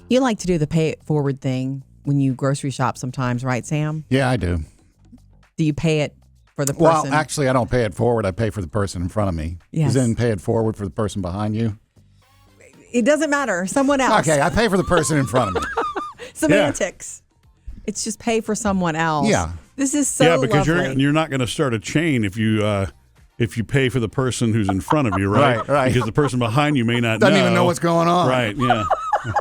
You like to do the pay it forward thing when you grocery shop sometimes, right, Sam? Yeah, I do. Do you pay it for the person? Well, actually, I don't pay it forward. I pay for the person in front of me. Yes. Then pay it forward for the person behind you. It doesn't matter. Someone else. Okay, I pay for the person in front of me. Semantics. It's just pay for someone else. Yeah. This is so because lovely. you're not going to start a chain if you pay for the person who's in front of you, right? Right. Because the person behind you may not Doesn't even know what's going on. Right, yeah.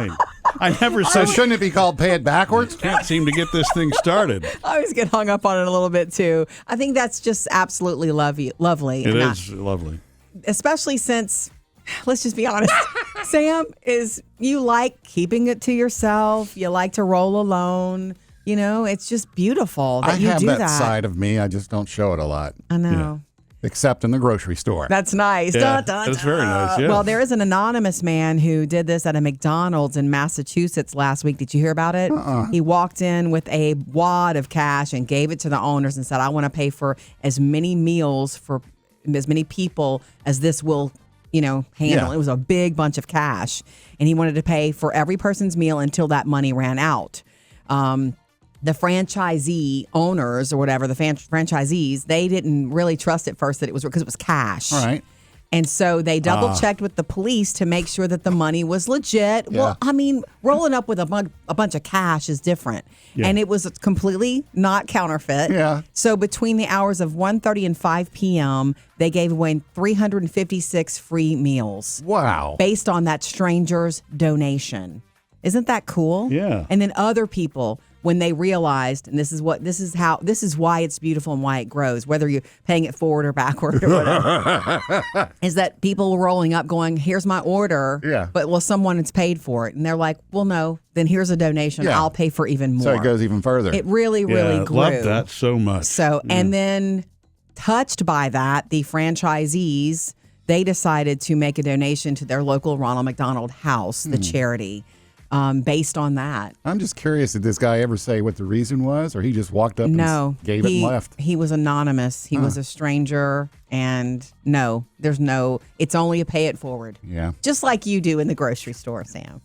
Right. I never So said shouldn't it be called pay it backwards? can't seem to get this thing started. I always get hung up on it a little bit too. I think that's just absolutely lovely. It is lovely. Especially since, let's just be honest, Sam, you like keeping it to yourself. You like to roll alone. You know, it's just beautiful that you do that. I have that side of me. I just don't show it a lot. I know. Yeah. Except in the grocery store. That's nice. Yeah, that's very nice, yeah. Well, there is an anonymous man who did this at a McDonald's in Massachusetts last week. Did you hear about it? He walked in with a wad of cash and gave it to the owners and said, I want to pay for as many meals for as many people as this will, handle. Yeah. It was a big bunch of cash. And he wanted to pay for every person's meal until that money ran out. The franchisee owners or whatever, the franchisees, they didn't really trust at first that it was because it was cash. All right. And so they double checked with the police to make sure that the money was legit. Yeah. Well, I mean, rolling up with a bunch of cash is different. Yeah. And it was completely not counterfeit. Yeah. So between the hours of 1:30 and 5 p.m., they gave away 356 free meals Wow. based on that stranger's donation. Isn't that cool? Yeah. And then other people, when they realized, and this is why it's beautiful and why it grows, whether you're paying it forward or backward or whatever, is that people rolling up going, here's my order, Yeah. but someone has paid for it. And they're like, well, no, then here's a donation. Yeah. I'll pay for even more. So it goes even further. It really, really grew. Love that so much. So, and then touched by that, the franchisees, they decided to make a donation to their local Ronald McDonald House, the charity, based on that. I'm just curious, did this guy ever say what the reason was, or he just walked up No, and gave it and left? He was anonymous. He was a stranger, and it's only a pay it forward. Yeah. Just like you do in the grocery store, Sam.